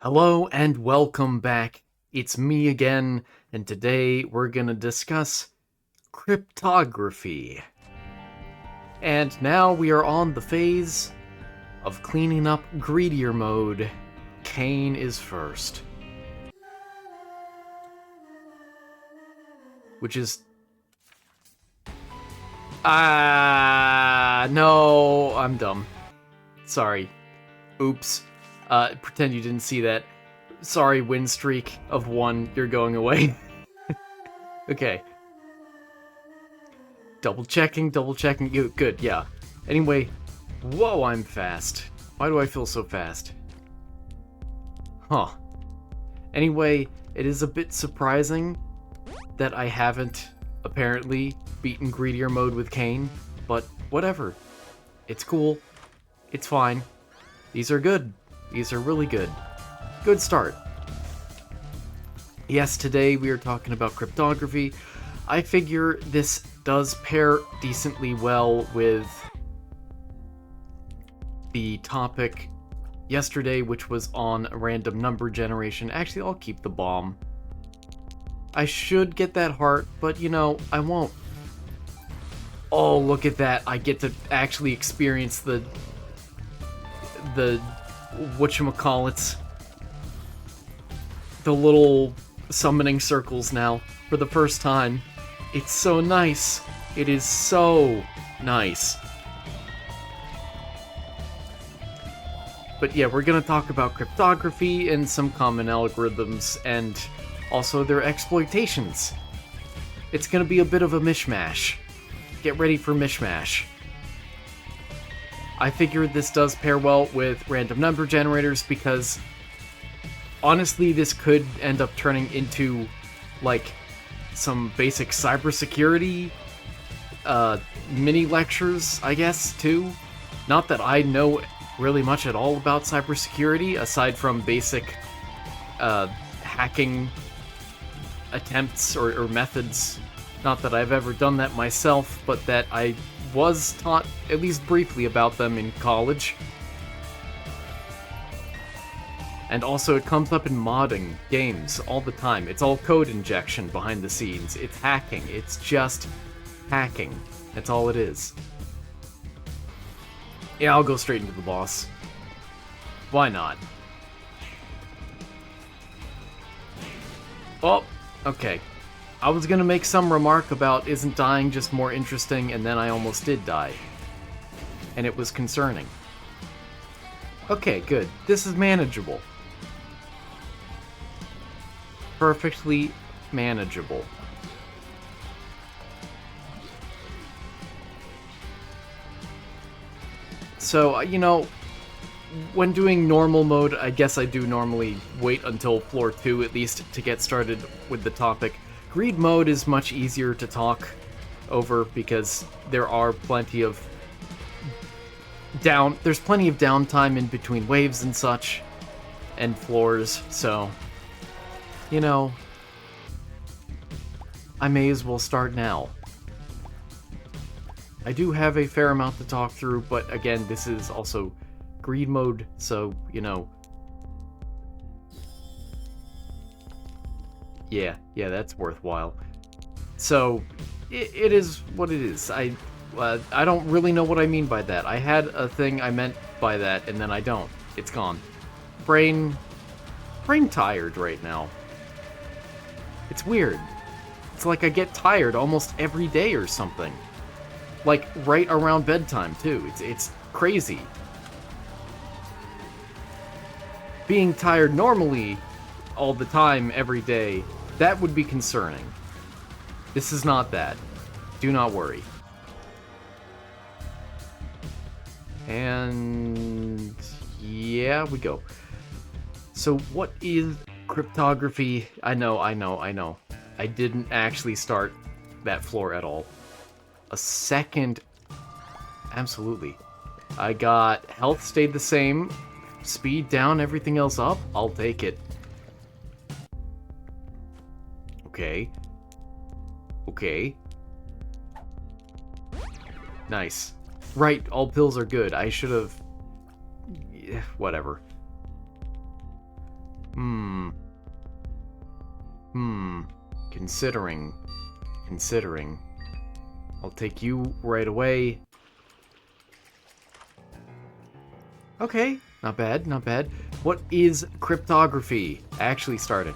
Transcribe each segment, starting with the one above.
Hello and welcome back. It's me again, and today we're gonna discuss cryptography. And now we are on the phase of cleaning up greedier mode. Cain is first. Which is... no, I'm dumb. Sorry. Oops. Pretend you didn't see that. Sorry, win streak of 1, you're going away. Okay. Double checking. Good, yeah. Anyway, whoa, I'm fast. Why do I feel so fast? Huh. Anyway, it is a bit surprising that I haven't, apparently, beaten greedier mode with Cain, but whatever. It's cool. It's fine. These are good. These are really good. Good start. Yes, today we are talking about cryptography. I figure this does pair decently well with the topic yesterday, which was on random number generation. Actually, I'll keep the bomb. I should get that heart, but you know, I won't. Oh, look at that. I get to actually experience the whatchamacallits, the little summoning circles now for the first time. It's so nice. It is so nice. But yeah, we're gonna talk about cryptography and some common algorithms and also their exploitations. It's gonna be a bit of a mishmash. Get ready for mishmash. I figured this does pair well with random number generators because honestly, this could end up turning into like some basic cybersecurity mini lectures, I guess, too. Not that I know really much at all about cybersecurity aside from basic hacking attempts or methods. Not that I've ever done that myself, but that I was taught at least briefly about them in college. And also it comes up in modding games all the time. It's all code injection behind the scenes. It's hacking. It's just hacking. That's all it is. Yeah, I'll go straight into the boss. Why not? Oh, okay. I was gonna make some remark about isn't dying just more interesting, and then I almost did die. And it was concerning. Okay, good. This is manageable. Perfectly manageable. So, you know, when doing normal mode, I guess I do normally wait until floor 2 at least to get started with the topic. Greed mode is much easier to talk over because there are plenty of there's plenty of downtime in between waves and such, and floors, so, you know, I may as well start now. I do have a fair amount to talk through, but again, this is also greed mode, so, you know. Yeah, that's worthwhile. So, it is what it is. I don't really know what I mean by that. I had a thing I meant by that, and then I don't. It's gone. Brain tired right now. It's weird. It's like I get tired almost every day or something. Like, right around bedtime, too. It's crazy. Being tired normally, all the time, every day, that would be concerning. This is not that. Do not worry. And yeah, we go. So what is cryptography? I know. I didn't actually start that floor at all. A second. Absolutely. I got health stayed the same. Speed down, everything else up. I'll take it. Okay. Nice. Right, all pills are good. I should have... Whatever. Hmm. Considering. I'll take you right away. Okay, not bad, not bad. What is cryptography? Actually starting.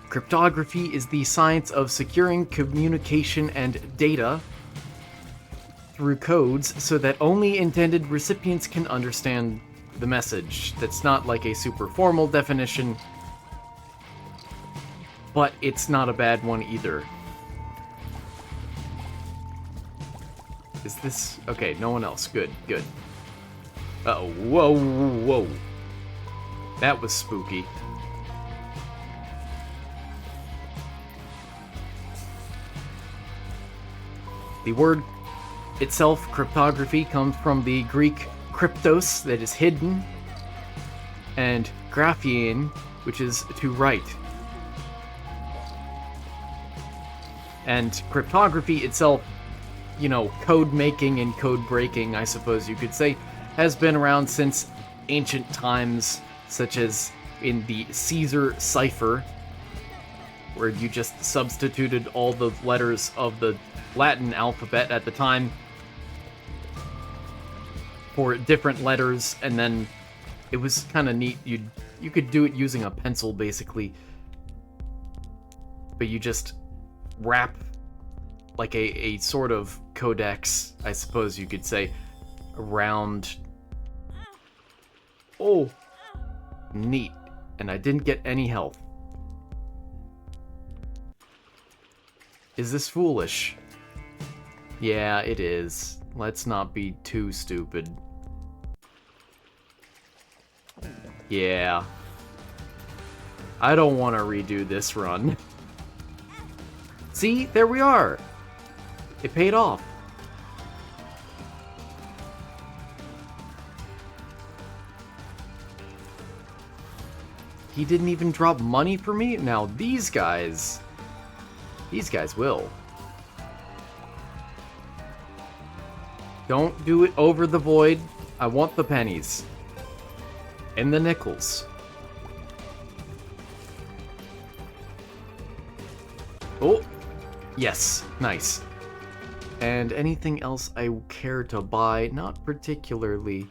Cryptography is the science of securing communication and data through codes so that only intended recipients can understand the message. That's not like a super formal definition, but it's not a bad one either. Is this... Okay, no one else. Good, good. Uh-oh. Whoa, whoa. That was spooky. The word itself, cryptography, comes from the Greek kryptos, that is hidden, and graphein, which is to write. And cryptography itself, you know, code making and code breaking, I suppose you could say, has been around since ancient times, such as in the Caesar cipher, where you just substituted all the letters of the Latin alphabet at the time for different letters, and then it was kind of neat. You could do it using a pencil, basically, but you just wrap like a sort of codex, I suppose you could say, around. Oh, neat. And I didn't get any health. Is this foolish? Yeah, it is. Let's not be too stupid. Yeah. I don't want to redo this run. See? There we are! It paid off. He didn't even drop money for me? Now these guys will. Don't do it over the void. I want the pennies. And the nickels. Oh, yes, nice. And anything else I care to buy? Not particularly.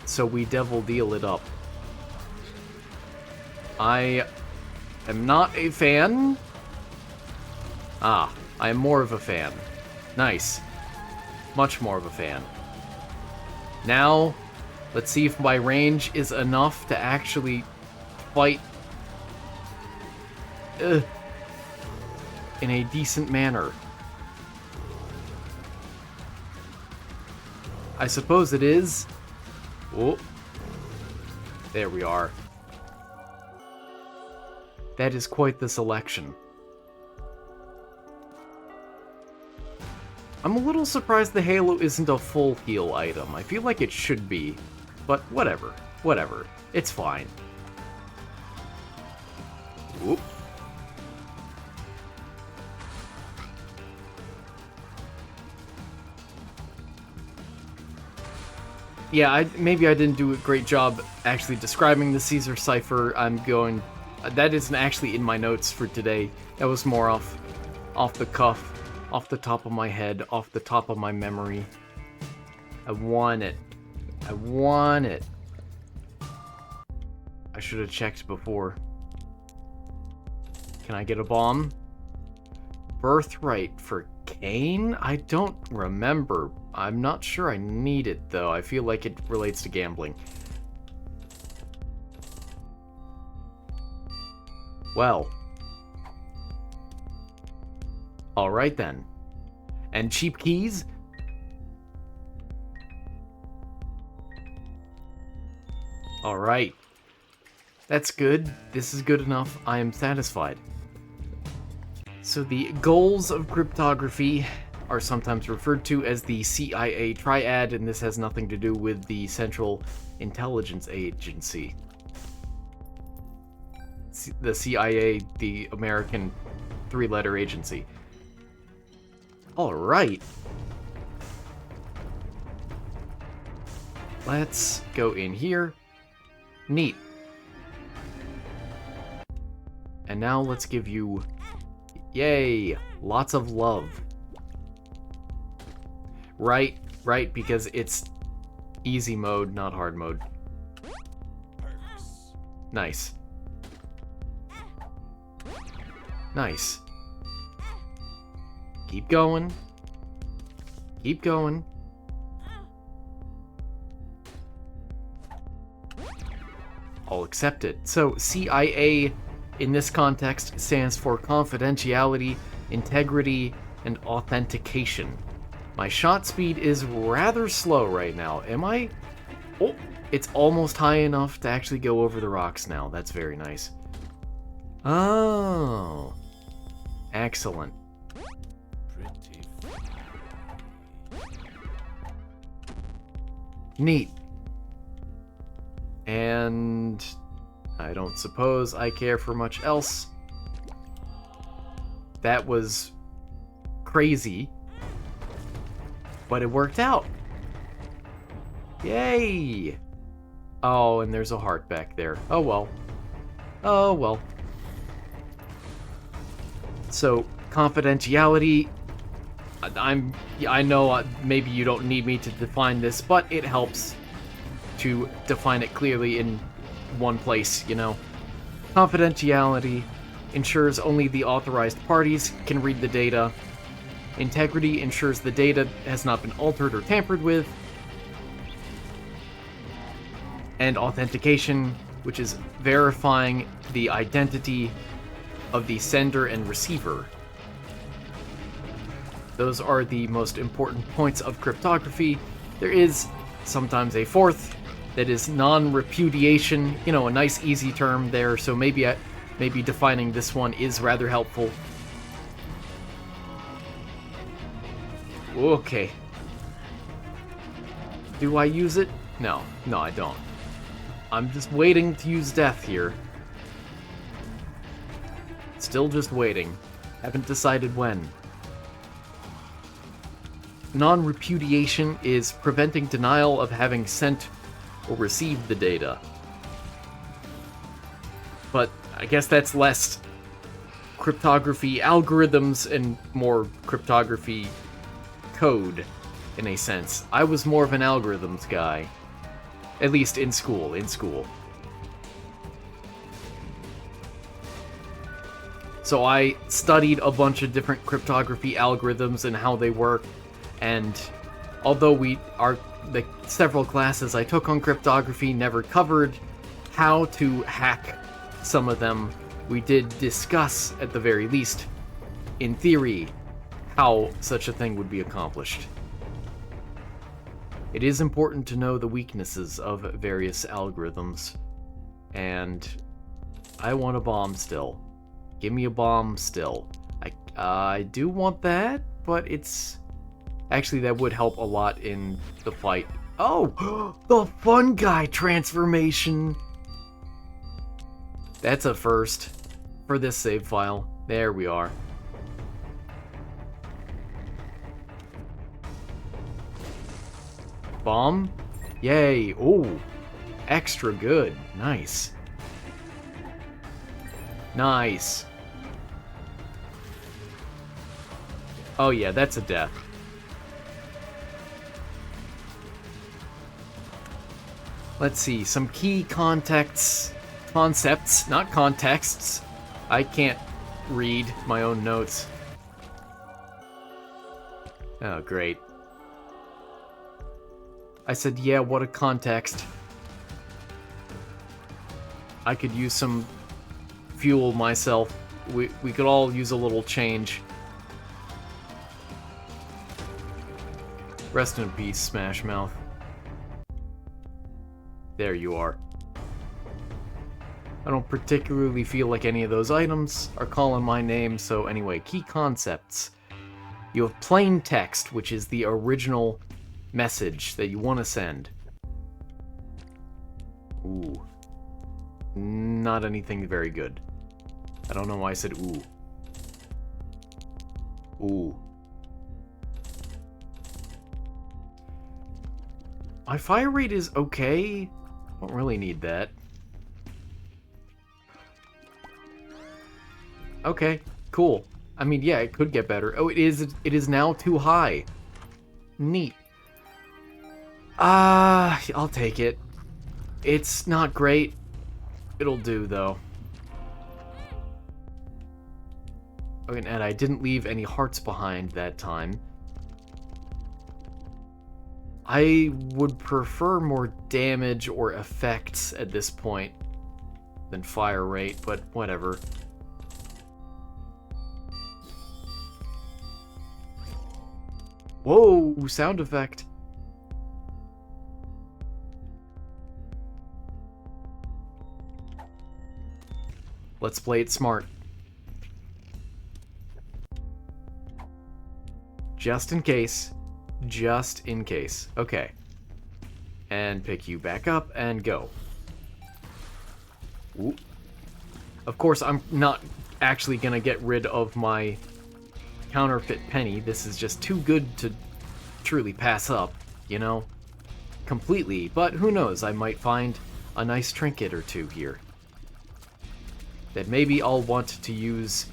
So we devil deal it up. I am not a fan. Ah, I am more of a fan. Nice. Much more of a fan. Now, let's see if my range is enough to actually fight in a decent manner. I suppose it is. Oh, there we are. That is quite the selection. I'm a little surprised the Halo isn't a full heal item. I feel like it should be, but whatever. Whatever. It's fine. Oop. Yeah, maybe I didn't do a great job actually describing the Caesar cipher. That isn't actually in my notes for today. That was more off the cuff. Off the top of my head, off the top of my memory. I want it. I want it. I should have checked before. Can I get a bomb? Birthright for Kane? I don't remember. I'm not sure I need it, though. I feel like it relates to gambling. Well. Alright then. And cheap keys? Alright. That's good. This is good enough. I am satisfied. So the goals of cryptography are sometimes referred to as the CIA triad, and this has nothing to do with the Central Intelligence Agency. The CIA, the American three-letter agency. Alright. Let's go in here. Neat. And now let's give you... Yay! Lots of love. Right, because it's easy mode, not hard mode. Nice. Nice. Keep going. Keep going. I'll accept it. So, CIA in this context stands for confidentiality, integrity, and authentication. My shot speed is rather slow right now. Am I? Oh, it's almost high enough to actually go over the rocks now. That's very nice. Oh. Excellent. Neat. And I don't suppose I care for much else. That was crazy, but it worked out. Yay! Oh, and there's a heart back there. Oh well. Oh well. So, confidentiality. I know maybe you don't need me to define this, but it helps to define it clearly in one place, you know. Confidentiality ensures only the authorized parties can read the data. Integrity ensures the data has not been altered or tampered with. And authentication, which is verifying the identity of the sender and receiver. Those are the most important points of cryptography. There is sometimes a fourth that is non-repudiation, you know, a nice easy term there, so maybe defining this one is rather helpful. Okay. Do I use it? No, I don't. I'm just waiting to use death here. Still just waiting. Haven't decided when. Non-repudiation is preventing denial of having sent or received the data. But I guess that's less cryptography algorithms and more cryptography code, in a sense. I was more of an algorithms guy. At least in school. So I studied a bunch of different cryptography algorithms and how they work, and although the several classes I took on cryptography never covered how to hack some of them, we did discuss, at the very least, in theory, how such a thing would be accomplished. It is important to know the weaknesses of various algorithms, and I want a bomb still. Give me a bomb still. I do want that, but it's... Actually, that would help a lot in the fight. Oh! The fun guy transformation! That's a first for this save file. There we are. Bomb? Yay! Oh! Extra good. Nice. Nice. Oh yeah, that's a death. Let's see, some key concepts, not contexts. I can't read my own notes. Oh, great. I said, yeah, what a context. I could use some fuel myself. We could all use a little change. Rest in peace, Smash Mouth. There you are. I don't particularly feel like any of those items are calling my name, so anyway, key concepts. You have plain text, which is the original message that you want to send. Ooh. Not anything very good. I don't know why I said ooh. Ooh. My fire rate is okay. Don't really need that. Okay, cool. I mean, yeah, it could get better. Oh, it is now too high. Neat. I'll take it. It's not great. It'll do, though. Okay, and I didn't leave any hearts behind that time. I would prefer more damage or effects at this point than fire rate, but whatever. Whoa, sound effect. Let's play it smart. Just in case. Just in case. Okay. And pick you back up and go. Ooh. Of course, I'm not actually gonna get rid of my counterfeit penny. This is just too good to truly pass up, you know? Completely. But who knows, I might find a nice trinket or two here that maybe I'll want to use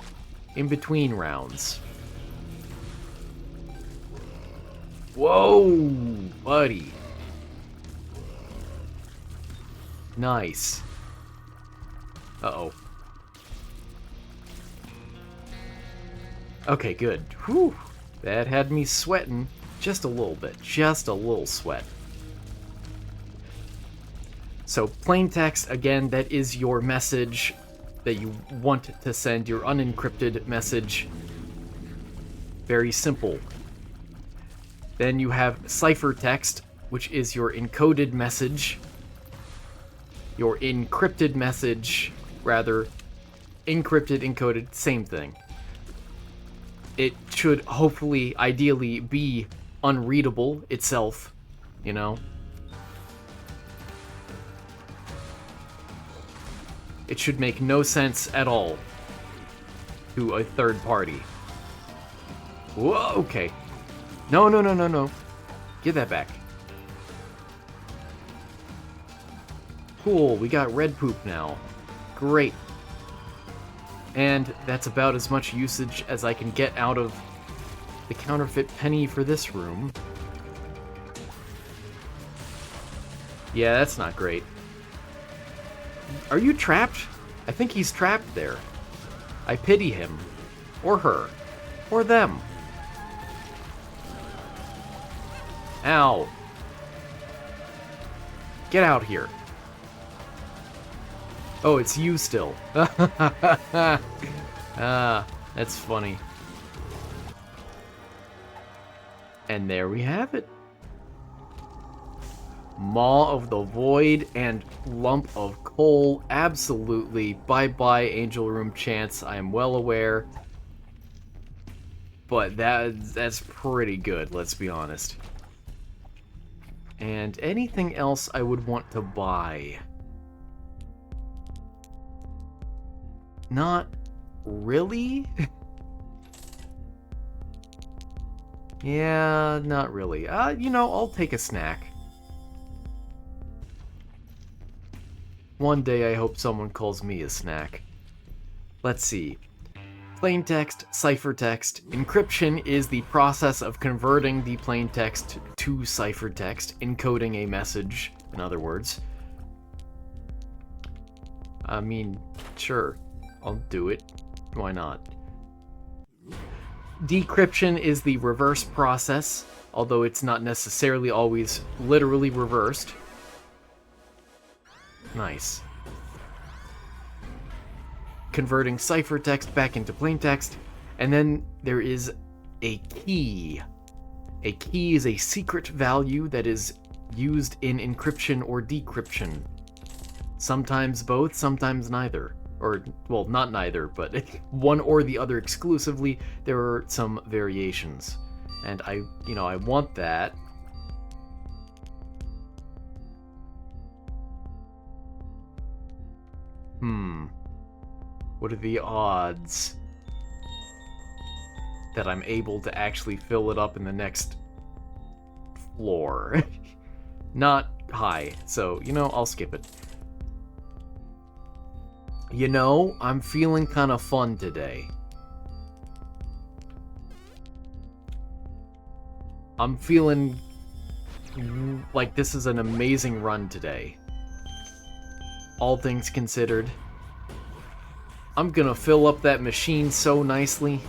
in between rounds. Whoa, buddy. Nice. Uh-oh. Okay, good. Whew. That had me sweating just a little bit. Just a little sweat. So, plain text, again, that is your message that you want to send, your unencrypted message. Very simple. Then you have ciphertext, which is your encoded message. Your encrypted message, rather, encrypted, encoded, same thing. It should hopefully, ideally, be unreadable itself, you know? It should make no sense at all to a third party. Whoa, okay. No, no, no, no, no. Give that back. Cool, we got red poop now. Great. And that's about as much usage as I can get out of the counterfeit penny for this room. Yeah, that's not great. Are you trapped? I think he's trapped there. I pity him. Or her. Or them. Ow. Get out here. Oh, it's you still. Ah, that's funny. And there we have it. Maw of the Void and Lump of Coal. Absolutely. Bye-bye, Angel Room Chance. I am well aware. But that's pretty good, let's be honest. And anything else I would want to buy? Not really? Yeah, not really. You know, I'll take a snack. One day I hope someone calls me a snack. Let's see. Plain text, ciphertext. Encryption is the process of converting the plain text to ciphertext, encoding a message, in other words. I mean, sure, I'll do it. Why not? Decryption is the reverse process, although it's not necessarily always literally reversed. Nice. Converting ciphertext back into plaintext, and then there is a key. A key is a secret value that is used in encryption or decryption. Sometimes both, sometimes neither. Or, well, not neither, but one or the other exclusively. There are some variations. And I want that. What are the odds that I'm able to actually fill it up in the next floor? Not high, so, I'll skip it. You know, I'm feeling kind of fun today. I'm feeling like this is an amazing run today. All things considered. I'm gonna fill up that machine so nicely.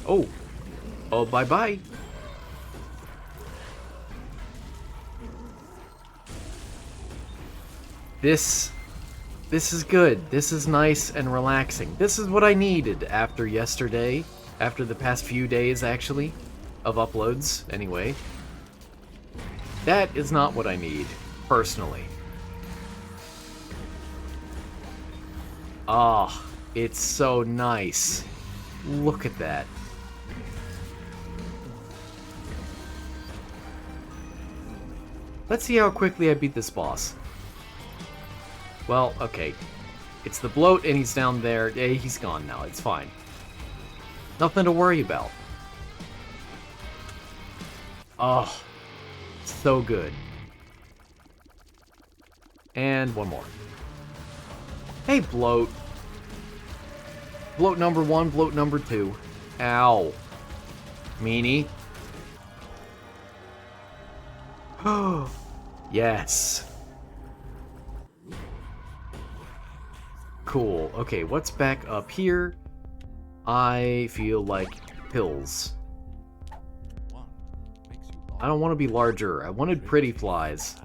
Oh. Oh, bye-bye. This is good. This is nice and relaxing. This is what I needed after yesterday. After the past few days, actually, of uploads, anyway. That is not what I need, personally. Ah, it's so nice. Look at that. Let's see how quickly I beat this boss. Well, okay. It's the bloat, and he's down there. Hey, he's gone now. It's fine. Nothing to worry about. Oh, so good. And one more. Hey, bloat. Bloat number 1, bloat number 2. Ow. Meanie. Oh, yes. Cool. Okay, what's back up here? I feel like pills. I don't want to be larger. I wanted pretty flies.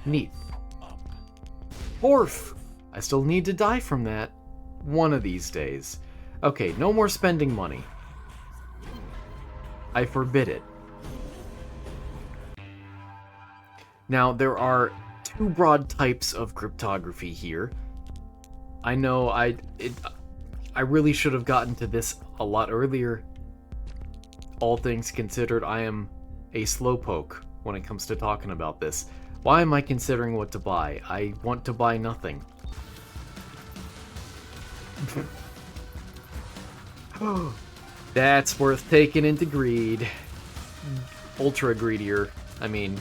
Neat. Orf! I still need to die from that. One of these days. Okay, no more spending money. I forbid it. Now, there are two broad types of cryptography here. I know I really should have gotten to this a lot earlier. All things considered, I am a slowpoke when it comes to talking about this. Why am I considering what to buy? I want to buy nothing. That's worth taking into greed. Ultra greedier, I mean.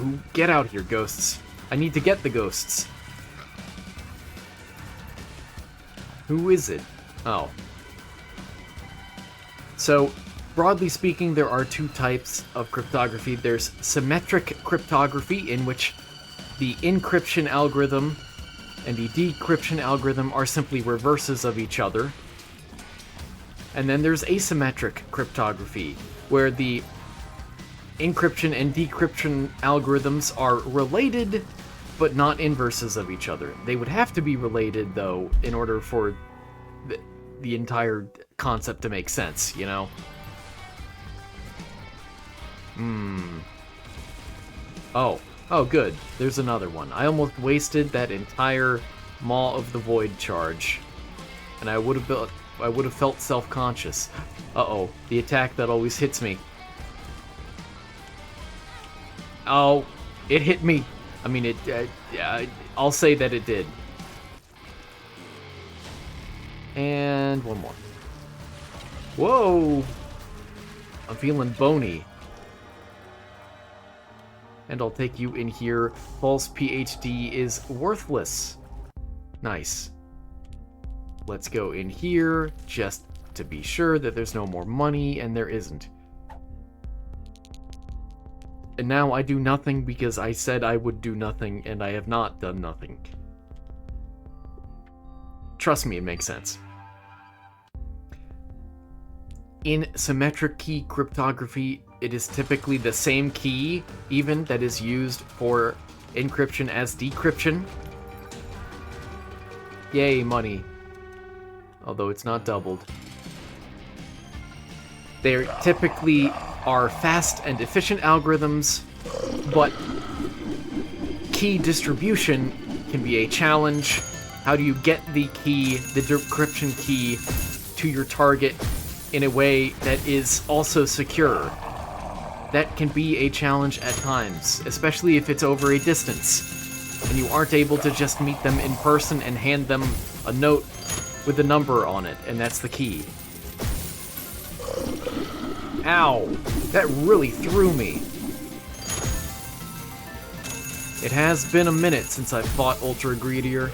Ooh, get out here, ghosts. I need to get the ghosts. Who is it? Oh. So, broadly speaking, there are two types of cryptography. There's symmetric cryptography, in which the encryption algorithm and the decryption algorithm are simply reverses of each other. And then there's asymmetric cryptography, where the encryption and decryption algorithms are related, but not inverses of each other. They would have to be related, though, in order for the entire concept to make sense, you know? Oh, good. There's another one. I almost wasted that entire Maw of the Void charge, and I would have felt self-conscious. Uh-oh, the attack that always hits me. Oh, it hit me. I mean, I'll say that it did. And one more. Whoa! I'm feeling bony. And I'll take you in here. False PhD is worthless. Nice. Let's go in here, just to be sure that there's no more money, and there isn't. And now I do nothing because I said I would do nothing, and I have not done nothing. Trust me, it makes sense. In symmetric key cryptography, it is typically the same key, even, that is used for encryption as decryption. Yay, money. Although it's not doubled. They typically are fast and efficient algorithms, but key distribution can be a challenge. How do you get the key, the decryption key, to your target in a way that is also secure? That can be a challenge at times, especially if it's over a distance. and you aren't able to just meet them in person and hand them a note with a number on it, and that's the key. Ow! That really threw me. It has been a minute since I've fought Ultra Greedier.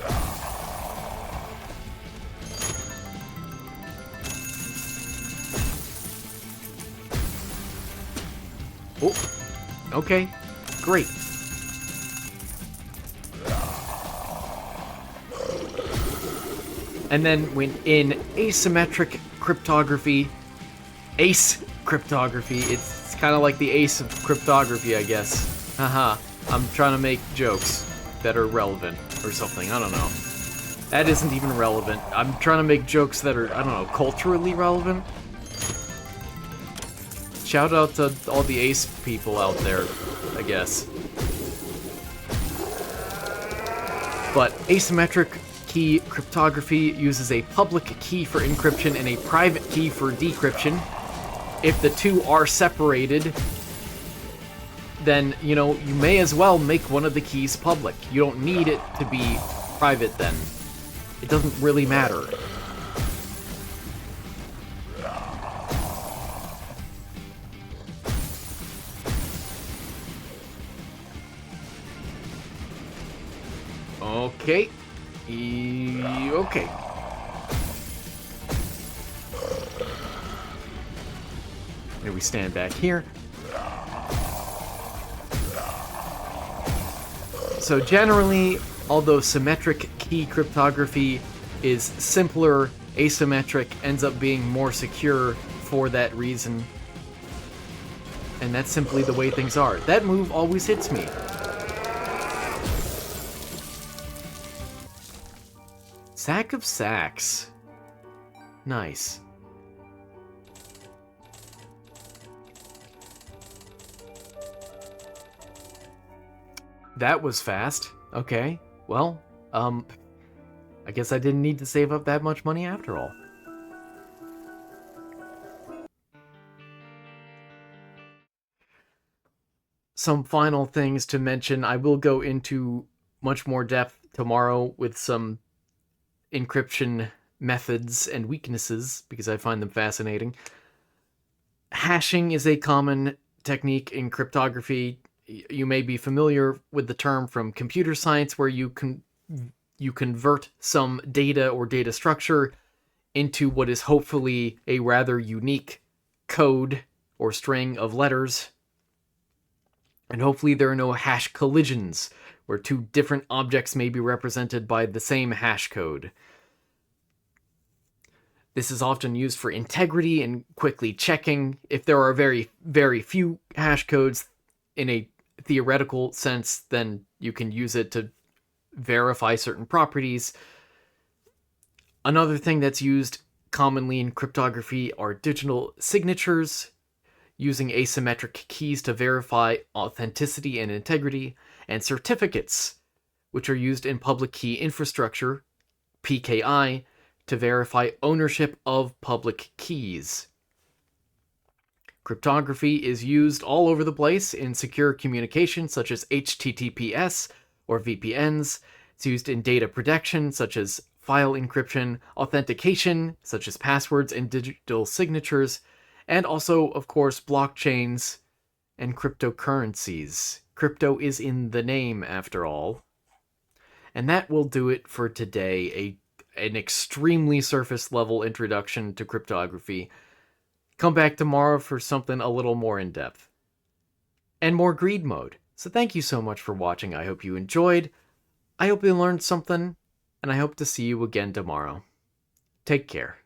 Oh, okay, great. And then when in asymmetric cryptography, it's kind of like the ace of cryptography, I guess. Haha, I'm trying to make jokes that are relevant or something, I don't know. That isn't even relevant. I'm trying to make jokes that are, I don't know, culturally relevant? Shout out to all the ace people out there, I guess. But asymmetric key cryptography uses a public key for encryption and a private key for decryption. If the two are separated, then, you know, you may as well make one of the keys public. You don't need it to be private then. It doesn't really matter. Okay. Okay. Here we stand back here. So generally, although symmetric key cryptography is simpler, asymmetric ends up being more secure for that reason. And that's simply the way things are. That move always hits me. Sack of sacks. Nice. That was fast. Okay. Well, I guess I didn't need to save up that much money after all. Some final things to mention. I will go into much more depth tomorrow with some encryption methods and weaknesses because I find them fascinating. Hashing is a common technique in cryptography. You may be familiar with the term from computer science where you convert some data or data structure into what is hopefully a rather unique code or string of letters. And hopefully there are no hash collisions where two different objects may be represented by the same hash code. This is often used for integrity and quickly checking. If there are very, very few hash codes in a theoretical sense, then you can use it to verify certain properties. Another thing that's used commonly in cryptography are digital signatures, using asymmetric keys to verify authenticity and integrity, and certificates, which are used in public key infrastructure, PKI, to verify ownership of public keys. Cryptography is used all over the place in secure communication, such as HTTPS or VPNs. It's used in data protection, such as file encryption, authentication, such as passwords and digital signatures, and also, of course, blockchains and cryptocurrencies. Crypto is in the name, after all. And that will do it for today, an extremely surface-level introduction to cryptography. Come back tomorrow for something a little more in-depth. And more greed mode. So thank you so much for watching. I hope you enjoyed. I hope you learned something, and I hope to see you again tomorrow. Take care.